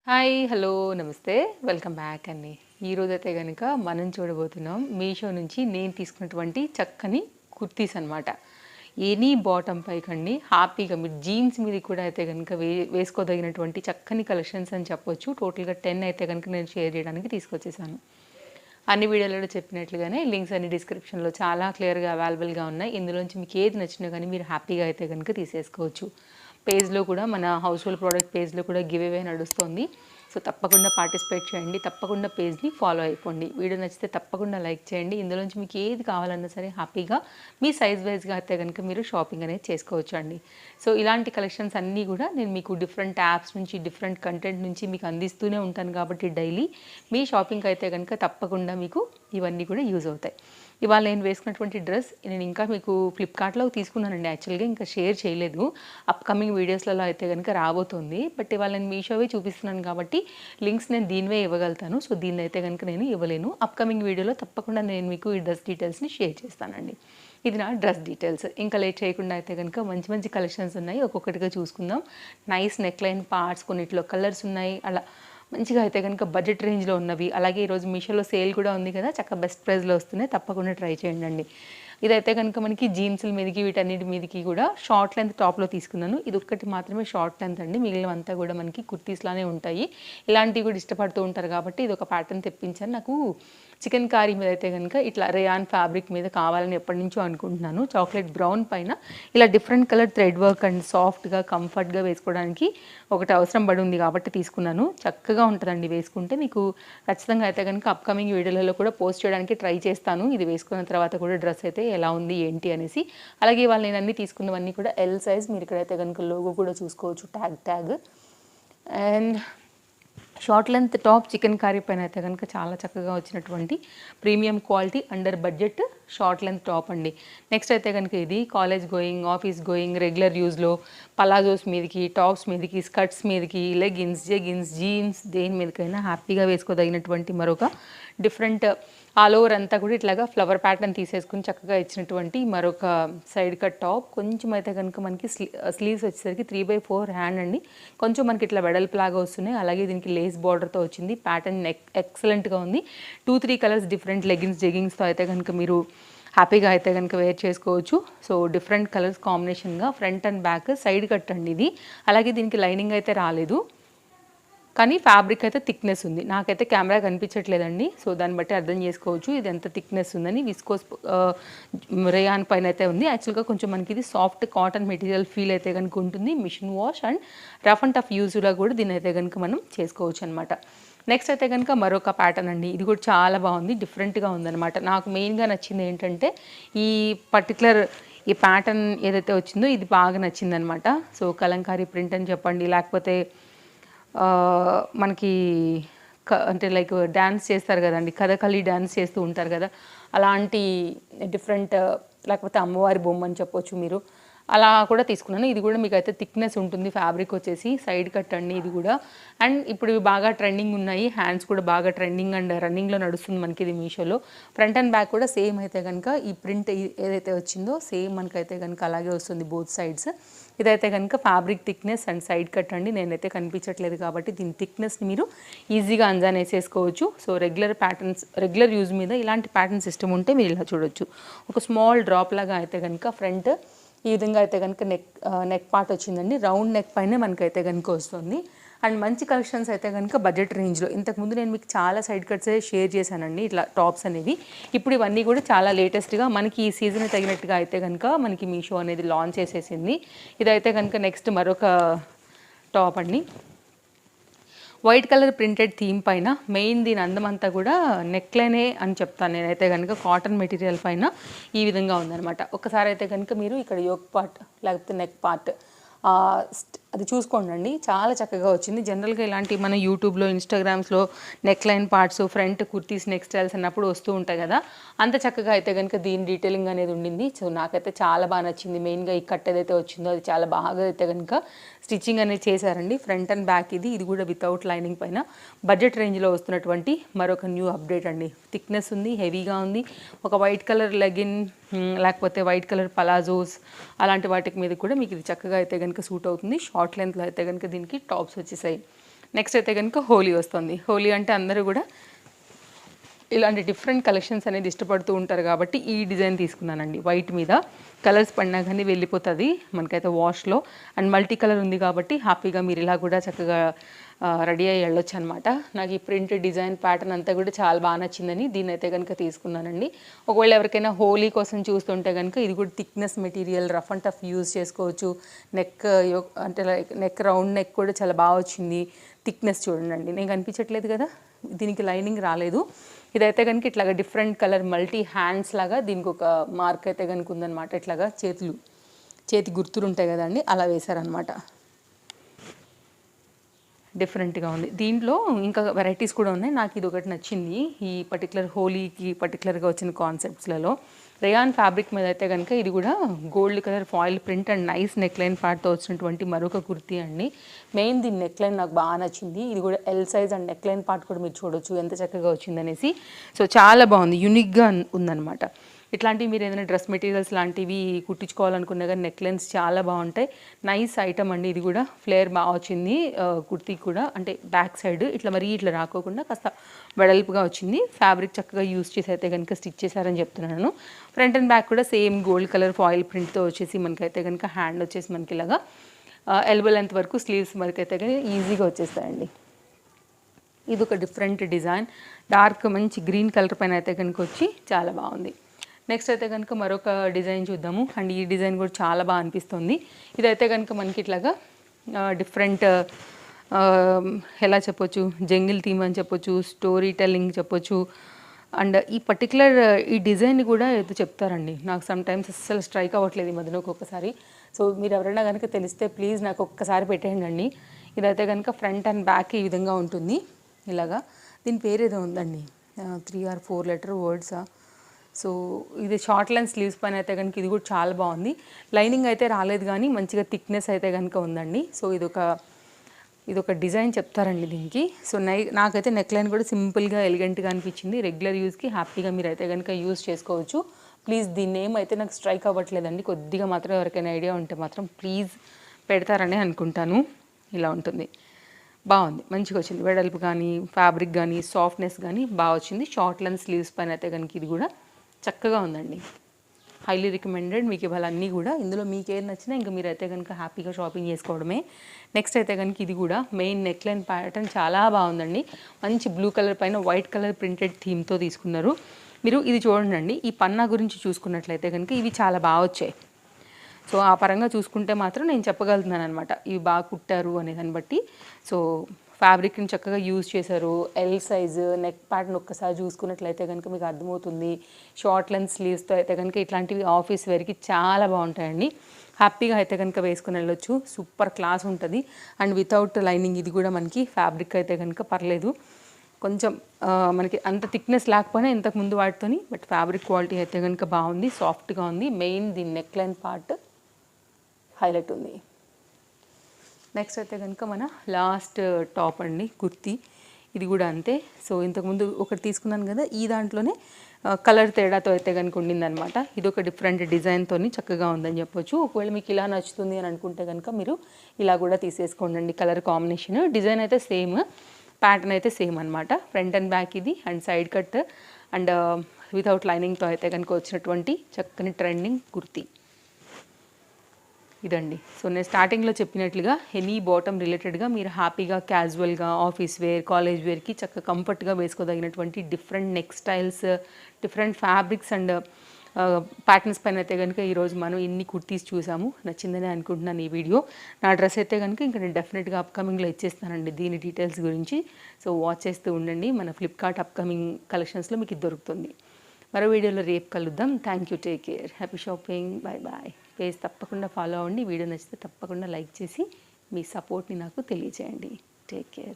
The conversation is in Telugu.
హాయ్ హలో నమస్తే వెల్కమ్ బ్యాక్ అండి. ఈరోజైతే కనుక మనం చూడబోతున్నాం మీషో నుంచి నేను తీసుకున్నటువంటి చక్కని కుర్తీస్ అనమాట. ఎనీ బాటమ్ పైకండి హ్యాపీగా మీరు జీన్స్ మీద కూడా అయితే కనుక వేసుకోదగినటువంటి చక్కని కలెక్షన్స్ అని చెప్పొచ్చు. టోటల్గా 10 అయితే కనుక నేను షేర్ చేయడానికి తీసుకొచ్చేసాను. అన్ని వీడియోలలో చెప్పినట్లుగానే లింక్స్ అన్ని డిస్క్రిప్షన్లో చాలా క్లియర్గా అవైలబుల్గా ఉన్నాయి. ఇందులోంచి మీకు ఏది నచ్చినా కానీ మీరు హ్యాపీగా అయితే కనుక తీసేసుకోవచ్చు. పేజ్లో కూడా మన హౌస్ హోల్డ్ ప్రోడక్ట్ పేజ్లో కూడా గివ్ అవే నడుస్తుంది. సో తప్పకుండా పార్టిసిపేట్ చేయండి, తప్పకుండా పేజ్ని ఫాలో అయిపోండి. వీడియో నచ్చితే తప్పకుండా లైక్ చేయండి. ఇందులోంచి మీకు ఏది కావాలన్నా సరే హ్యాపీగా మీ సైజ్ వైజ్గా అయితే కనుక మీరు షాపింగ్ అనేది చేసుకోవచ్చు అండి. సో ఇలాంటి కలెక్షన్స్ అన్నీ కూడా నేను మీకు డిఫరెంట్ యాప్స్ నుంచి డిఫరెంట్ కంటెంట్ నుంచి మీకు అందిస్తూనే ఉంటాను కాబట్టి డైలీ మీ షాపింగ్కి అయితే కనుక తప్పకుండా మీకు ఇవన్నీ కూడా యూజ్ అవుతాయి. ఇవాళ నేను వేసుకున్నటువంటి డ్రెస్ నేను ఇంకా మీకు ఫ్లిప్కార్ట్లో తీసుకున్నానండి. యాక్చువల్గా ఇంకా షేర్ చేయలేదు, అప్కమింగ్ వీడియోస్లలో అయితే కనుక రాబోతుంది. బట్ ఇవాళ నేను మీషోవే చూపిస్తున్నాను కాబట్టి లింక్స్ నేను దీనివే ఇవ్వగలుగుతాను. సో దీన్ని అయితే కనుక నేను ఇవ్వలేను. అప్కమింగ్ వీడియోలో తప్పకుండా నేను మీకు ఈ డ్రెస్ డీటెయిల్స్ని షేర్ చేస్తానండి. ఇది నా డ్రెస్ డీటెయిల్స్. ఇంకా లేట్ చేయకుండా అయితే కనుక మంచి మంచి కలెక్షన్స్ ఉన్నాయి, ఒక్కొక్కటిగా చూసుకుందాం. నైస్ నెక్లైన్ పార్ట్స్, కొన్నిట్లో కలర్స్ ఉన్నాయి. అలా మంచిగా అయితే కనుక బడ్జెట్ రేంజ్లో ఉన్నవి. అలాగే ఈరోజు మీషోలో సేల్ కూడా ఉంది కదా, చక్కగా బెస్ట్ ప్రైస్లో వస్తున్నాయి. తప్పకుండా ట్రై చేయండి. ఇదైతే కనుక మనకి జీన్స్ల మీదకి వీటన్నిటి మీదకి కూడా షార్ట్ లెంత్ టాప్లో తీసుకున్నాను. ఇది ఒక్కటి మాత్రమే షార్ట్ లెంత్ అండి, మిగిలినవంతా కూడా మనకి కుర్తీస్లానే ఉంటాయి. ఇలాంటివి కూడా ఇష్టపడుతూ ఉంటారు కాబట్టి ఇది ఒక ప్యాటర్న్ తెప్పించాను. నాకు చికెన్ కారీ మీద అయితే కనుక ఇట్లా రేయాన్ ఫ్యాబ్రిక్ మీద కావాలని ఎప్పటి నుంచో అనుకుంటున్నాను. చాక్లెట్ బ్రౌన్ పైన ఇలా different colour thread work and సాఫ్ట్గా కంఫర్ట్గా వేసుకోవడానికి ఒకటి అవసరం పడి ఉంది కాబట్టి తీసుకున్నాను. చక్కగా ఉంటుందండి వేసుకుంటే. మీకు ఖచ్చితంగా అయితే కనుక అప్కమింగ్ వీడియోలలో కూడా పోస్ట్ చేయడానికి ట్రై చేస్తాను. ఇది వేసుకున్న తర్వాత కూడా డ్రెస్ అయితే ఎలా ఉంది ఏంటి అనేసి. అలాగే వాళ్ళు నేను అన్నీ తీసుకున్నవన్నీ కూడా ఎల్ సైజ్. మీరు ఇక్కడైతే కనుక లోగో కూడా చూసుకోవచ్చు, tag. And short length top chicken curry పైన అయితే కనుక చాలా చక్కగా వచ్చినటువంటి premium quality under budget short length top అండి. నెక్స్ట్ అయితే కనుక ఇది college going, office going, regular యూజ్లో పలాజోస్ మీదకి, టాప్స్ మీదకి, స్కర్ట్స్ మీదకి, లెగిన్స్, జెగిన్స్, జీన్స్ దేని మీదకైనా హ్యాపీగా వేసుకోదగినటువంటి మరొక డిఫరెంట్ ఆల్ ఓవర్ అంతా కూడా ఇట్లాగా ఫ్లవర్ ప్యాటర్న్ తీసేసుకుని చక్కగా ఇచ్చినటువంటి మరొక సైడ్ కట్ టాప్. కొంచెం అయితే కనుక మనకి స్లీవ్స్ వచ్చేసరికి 3/4 హ్యాండ్ అండి. కొంచెం మనకి ఇట్లా వెడల్పులాగా వస్తున్నాయి. అలాగే దీనికి లేస్ బార్డర్తో వచ్చింది. ప్యాటర్న్ ఎక్సలెంట్గా ఉంది. 2-3 కలర్స్ డిఫరెంట్ లెగిన్స్, జెగిన్స్తో అయితే కనుక మీరు హ్యాపీగా అయితే కనుక వేర్ చేసుకోవచ్చు. సో డిఫరెంట్ కలర్స్ కాంబినేషన్గా front and back side cut అండి ఇది. అలాగే దీనికి లైనింగ్ అయితే రాలేదు, కానీ ఫ్యాబ్రిక్ అయితే థిక్నెస్ ఉంది. నాకైతే కెమెరా కనిపించట్లేదండి, సో దాన్ని బట్టి అర్థం చేసుకోవచ్చు ఇది ఎంత థిక్నెస్ ఉందని. విస్కోస్ రేయాన్ పైన అయితే ఉంది. యాక్చువల్గా కొంచెం మనకి ఇది సాఫ్ట్ కాటన్ మెటీరియల్ ఫీల్ అయితే కనుక ఉంటుంది. Machine wash and rough and tough యూజ్గా కూడా దీని అయితే కనుక మనం చేసుకోవచ్చు అనమాట. నెక్స్ట్ అయితే కనుక మరొక ప్యాటర్న్ అండి. ఇది కూడా చాలా బాగుంది, డిఫరెంట్గా ఉందన్నమాట. నాకు మెయిన్గా నచ్చింది ఏంటంటే ఈ పర్టికులర్ ఈ ప్యాటర్న్ ఏదైతే వచ్చిందో ఇది బాగా నచ్చిందనమాట. సో కలంకారీ ప్రింట్ అని చెప్పండి, లేకపోతే మనకి అంటే లైక్ డ్యాన్స్ చేస్తారు కదండి, కథకళి డ్యాన్స్ చేస్తూ ఉంటారు కదా, అలాంటి డిఫరెంట్, లేకపోతే అమ్మవారి బొమ్మ అని చెప్పొచ్చు మీరు, అలా కూడా తీసుకున్నాను. ఇది కూడా మీకు అయితే థిక్నెస్ ఉంటుంది. ఫ్యాబ్రిక్ వచ్చేసి సైడ్ కట్ అండి ఇది కూడా. అండ్ ఇప్పుడు ఇవి బాగా ట్రెండింగ్ ఉన్నాయి. హ్యాండ్స్ కూడా బాగా ట్రెండింగ్ అండ్ రన్నింగ్లో నడుస్తుంది మనకి ఇది మీషోలో. ఫ్రంట్ అండ్ బ్యాక్ కూడా సేమ్ అయితే కనుక ఈ ప్రింట్ ఏదైతే వచ్చిందో సేమ్ మనకైతే కనుక అలాగే వస్తుంది బోత్ సైడ్స్. ఇదైతే కనుక fabric thickness and side cut అండి. నేనైతే కనిపించట్లేదు కాబట్టి దీని థిక్నెస్ని మీరు ఈజీగా అంజాన్ వేసేసుకోవచ్చు. సో రెగ్యులర్ యూజ్ మీద ఇలాంటి ప్యాటర్న్ సిస్టమ్ ఉంటే మీరు ఇలా చూడొచ్చు. ఒక స్మాల్ డ్రాప్ లాగా అయితే కనుక ఫ్రంట్ ఈ విధంగా అయితే కనుక నెక్ పార్ట్ వచ్చిందండి. రౌండ్ నెక్ పైనే మనకైతే కనుక వస్తుంది. అండ్ మంచి కలెక్షన్స్ అయితే కనుక బడ్జెట్ రేంజ్లో. ఇంతకుముందు నేను మీకు చాలా సైడ్ కట్స్ షేర్ చేశానండి ఇట్లా టాప్స్ అనేవి. ఇప్పుడు ఇవన్నీ కూడా చాలా లేటెస్ట్గా మనకి ఈ సీజన్ తగినట్టుగా అయితే కనుక మనకి మీషో అనేది లాంచ్ చేసేసింది. ఇదైతే కనుక నెక్స్ట్ మరొక టాప్ అండి. వైట్ కలర్ ప్రింటెడ్ థీమ్ పైన మెయిన్ దీని అందమంతా కూడా నెక్లైనే అని చెప్తాను నేనైతే కనుక. కాటన్ మెటీరియల్ పైన ఈ విధంగా ఉందన్నమాట. ఒకసారి అయితే కనుక మీరు ఇక్కడ యోక్ పార్ట్ లేకపోతే నెక్ పార్ట్ అది చూసుకోండి, చాలా చక్కగా వచ్చింది. జనరల్గా ఇలాంటి మన యూట్యూబ్లో, ఇన్స్టాగ్రామ్స్లో neckline parts, front kurtis, neck styles అన్నప్పుడు వస్తూ ఉంటాయి కదా, అంత చక్కగా అయితే కనుక దీని డీటెయిలింగ్ అనేది ఉండింది. సో నాకైతే చాలా బాగా నచ్చింది. మెయిన్గా ఈ కట్ ఏదైతే వచ్చిందో అది చాలా బాగా అయితే కనుక స్టిచ్చింగ్ అనేది చేశారండి. ఫ్రంట్ అండ్ బ్యాక్ ఇది కూడా వితౌట్ లైనింగ్ పైన బడ్జెట్ రేంజ్లో వస్తున్నటువంటి మరొక న్యూ అప్డేట్ అండి. థిక్నెస్ ఉంది, హెవీగా ఉంది. ఒక వైట్ కలర్ లెగిన్ లేకపోతే వైట్ కలర్ పలాజోస్ అలాంటి వాటికి మీద కూడా మీకు ఇది చక్కగా అయితే కనుక సూట్ అవుతుంది. షార్ట్ లెంత్లో అయితే కనుక దీనికి టాప్స్ వచ్చేసాయి. నెక్స్ట్ అయితే కనుక హోలీ వస్తుంది. హోలీ అంటే అందరూ కూడా ఇలాంటి డిఫరెంట్ కలెక్షన్స్ అనేది ఇష్టపడుతూ ఉంటారు కాబట్టి ఈ డిజైన్ తీసుకున్నానండి. వైట్ మీద కలర్స్ పడినా కానీ వెళ్ళిపోతుంది మనకైతే వాష్లో. అండ్ మల్టీ కలర్ ఉంది కాబట్టి హ్యాపీగా మీరు ఇలా కూడా చక్కగా రెడీ అయ్యి వెళ్ళొచ్చు అనమాట. నాకు ఈ ప్రింట్ డిజైన్ ప్యాటర్న్ అంతా కూడా చాలా బాగా నచ్చిందని దీన్ని అయితే కనుక తీసుకున్నానండి. ఒకవేళ ఎవరికైనా హోలీ కోసం చూస్తుంటే కనుక ఇది కూడా thickness material, rough and tough use చేసుకోవచ్చు. నెక్ అంటే లైక్ నెక్ రౌండ్ నెక్ కూడా చాలా బాగా వచ్చింది. థిక్నెస్ చూడండి, నేను కనిపించట్లేదు కదా, దీనికి లైనింగ్ రాలేదు. ఇదైతే కనుక ఇట్లాగా డిఫరెంట్ కలర్ మల్టీ హ్యాండ్స్ లాగా దీనికి ఒక మార్క్ అయితే కనుక ఉందన్నమాట. ఇట్లాగా చేతి గుర్తులు ఉంటాయి కదండి, అలా వేశారనమాట. డిఫరెంట్గా ఉంది. దీంట్లో ఇంకా వెరైటీస్ కూడా ఉన్నాయి. నాకు ఇది ఒకటి నచ్చింది ఈ పర్టికులర్ హోలీకి పర్టికులర్గా వచ్చిన కాన్సెప్ట్స్లలో. రేయాన్ ఫ్యాబ్రిక్ మీద అయితే కనుక ఇది కూడా gold colour foil print and nice neckline పార్ట్తో వచ్చినటువంటి మరొక కుర్తీ అండి. మెయిన్ దీని నెక్లైన్ నాకు బాగా నచ్చింది. ఇది కూడా L size and neckline part కూడా మీరు చూడొచ్చు ఎంత చక్కగా వచ్చిందనేసి. సో చాలా బాగుంది, యూనిక్గా ఉందన్నమాట. ఇట్లాంటివి మీరు ఏదైనా డ్రెస్ మెటీరియల్స్ లాంటివి కుట్టించుకోవాలనుకున్నా కానీ నెక్లైన్స్ చాలా బాగుంటాయి. నైస్ ఐటమ్ అండి. ఇది కూడా ఫ్లేర్ బాగా వచ్చింది కుర్తీకి కూడా, అంటే బ్యాక్ సైడ్ ఇట్లా మరీ ఇట్లా రాకోకుండా కాస్త వెడల్పుగా వచ్చింది. ఫ్యాబ్రిక్ చక్కగా యూస్ చేసి అయితే కనుక స్టిచ్ చేశారని చెప్తున్నాను. ఫ్రంట్ అండ్ బ్యాక్ కూడా సేమ్ గోల్డ్ కలర్ ఫాయిల్ ప్రింట్తో వచ్చేసి మనకైతే కనుక హ్యాండ్ వచ్చేసి మనకి ఇలాగా ఎల్బో లెంత్ వరకు స్లీవ్స్ వరకు అయితే కనుక ఈజీగా వచ్చేస్తాయండి. ఇది ఒక డిఫరెంట్ డిజైన్, డార్క్ మంచి గ్రీన్ కలర్ పైన అయితే కనుక వచ్చి చాలా బాగుంది. నెక్స్ట్ అయితే కనుక మరొక డిజైన్ చూద్దాము. అండ్ ఈ డిజైన్ కూడా చాలా బాగా అనిపిస్తుంది. ఇదైతే కనుక మనకి ఇట్లాగా డిఫరెంట్ ఎలా చెప్పొచ్చు, జంగిల్ థీమ్ అని చెప్పొచ్చు, స్టోరీ టెల్లింగ్ చెప్పొచ్చు. అండ్ ఈ పర్టికులర్ ఈ డిజైన్ కూడా ఏదో చెప్తారండి, నాకు సమ్ టైమ్స్ అస్సలు స్ట్రైక్ అవ్వట్లేదు ఈ మధ్యన ఒక్కొక్కసారి. సో మీరు ఎవరైనా కనుక తెలిస్తే ప్లీజ్ నాకు ఒక్కసారి పెట్టేయండి. ఇదైతే కనుక ఫ్రంట్ అండ్ బ్యాక్ ఈ విధంగా ఉంటుంది ఇలాగా. దీని పేరు ఏదో ఉందండి, 3 or 4 letter వర్డ్సా. సో ఇది షార్ట్ లెంత్ స్లీవ్స్ పైన అయితే కనుక ఇది కూడా చాలా బాగుంది. లైనింగ్ అయితే రాలేదు కానీ మంచిగా థిక్నెస్ అయితే కనుక ఉందండి. సో ఇదొక డిజైన్ చెప్తారండి దీనికి. సో నాకైతే నెక్ లైన్ కూడా సింపుల్గా ఎలిగెంట్గా అనిపించింది. రెగ్యులర్ యూస్కి హ్యాపీగా మీరు అయితే కనుక యూజ్ చేసుకోవచ్చు. ప్లీజ్ దీన్ని ఏమైతే నాకు స్ట్రైక్ అవ్వట్లేదండి, కొద్దిగా మాత్రం ఎవరికైనా ఐడియా ఉంటే మాత్రం ప్లీజ్ పెడతారని అనుకుంటాను. ఇలా ఉంటుంది, బాగుంది, మంచిగా వచ్చింది. వెడల్పు కానీ ఫ్యాబ్రిక్ కానీ సాఫ్ట్నెస్ కానీ బాగా వచ్చింది. షార్ట్ లెంత్ స్లీవ్స్ పైన అయితే కనుక ఇది కూడా చక్కగా ఉందండి. Highly recommended. మీకు ఇవాళన్నీ కూడా ఇందులో మీకు ఏది నచ్చినా ఇంకా మీరైతే కనుక హ్యాపీగా షాపింగ్ చేసుకోవడమే. నెక్స్ట్ అయితే కనుక ఇది కూడా మెయిన్ నెక్లైన్ ప్యాటర్న్ చాలా బాగుందండి. మంచి బ్లూ కలర్ పైన వైట్ కలర్ ప్రింటెడ్ థీమ్తో తీసుకున్నారు. మీరు ఇది చూడండి, ఈ పన్నా గురించి చూసుకున్నట్లయితే కనుక ఇవి చాలా బాగా వచ్చాయి. సో ఆ పరంగా చూసుకుంటే మాత్రం నేను చెప్పగలుగుతున్నాను అనమాట, ఇవి బాగా కుట్టారు అనే దాన్ని బట్టి. సో ఫ్యాబ్రిక్ని చక్కగా యూజ్ చేశారు. ఎల్ సైజు నెక్ ప్యాటర్న్ ఒక్కసారి చూసుకున్నట్లయితే కనుక మీకు అర్థమవుతుంది. షార్ట్ లెంత్ స్లీవ్స్తో అయితే కనుక ఇట్లాంటివి ఆఫీస్ వేర్కి చాలా బాగుంటాయండి. హ్యాపీగా అయితే కనుక వేసుకుని వెళ్ళొచ్చు. సూపర్ క్లాస్ ఉంటుంది. అండ్ వితౌట్ లైనింగ్ ఇది కూడా మనకి ఫ్యాబ్రిక్ అయితే కనుక పర్లేదు, కొంచెం మనకి అంత థిక్నెస్ లేకపోయినా ఇంతకుముందు వాటితోని, బట్ ఫ్యాబ్రిక్ క్వాలిటీ అయితే కనుక బాగుంది, సాఫ్ట్గా ఉంది. మెయిన్ దీని నెక్ లైన్ పార్ట్ హైలైట్ ఉంది. నెక్స్ట్ అయితే కనుక మన లాస్ట్ టాప్ అండి, కుర్తీ. ఇది కూడా అంతే. సో ఇంతకుముందు ఒకటి తీసుకున్నాను కదా, ఈ దాంట్లోనే కలర్ తేడాతో అయితే కనుక ఉండిందనమాట. ఇది ఒక డిఫరెంట్ డిజైన్తో చక్కగా ఉందని చెప్పొచ్చు. ఒకవేళ మీకు ఇలా నచ్చుతుంది అని అనుకుంటే కనుక మీరు ఇలా కూడా తీసేసుకోండి. కలర్ కాంబినేషన్, డిజైన్ అయితే సేమ్, ప్యాటర్న్ అయితే సేమ్ అనమాట. ఫ్రంట్ అండ్ బ్యాక్ ఇది, and side cut and without లైనింగ్తో అయితే కనుక వచ్చినటువంటి చక్కని ట్రెండింగ్ కుర్తీ ఇదండి. సో నేను స్టార్టింగ్లో చెప్పినట్లుగా ఎనీ బాటమ్ రిలేటెడ్గా మీరు హ్యాపీగా క్యాజువల్గా ఆఫీస్ వేర్, కాలేజ్ వేర్కి చక్కగా కంఫర్ట్గా వేసుకోదగినటువంటి different neck styles, different fabrics and patterns పైన అయితే కనుక ఈరోజు మనం ఇన్ని కుర్తీస్ చూసాము. నచ్చిందని అనుకుంటున్నాను ఈ వీడియో. నా డ్రెస్ అయితే కనుక ఇంకా నేను డెఫినెట్గా అప్కమింగ్లో ఇచ్చేస్తానండి దీని డీటెయిల్స్ గురించి. సో వాచ్ చేస్తూ ఉండండి, మన ఫ్లిప్కార్ట్ అప్కమింగ్ కలెక్షన్స్లో మీకు ఇది దొరుకుతుంది. మరో వీడియోలో రేపు కలుద్దాం. Thank you, take care, happy shopping, bye bye. Page తప్పకుండా ఫాలో అవ్వండి. వీడియో నచ్చితే తప్పకుండా లైక్ చేసి మీ సపోర్ట్ని నాకు తెలియజేయండి. టేక్ కేర్.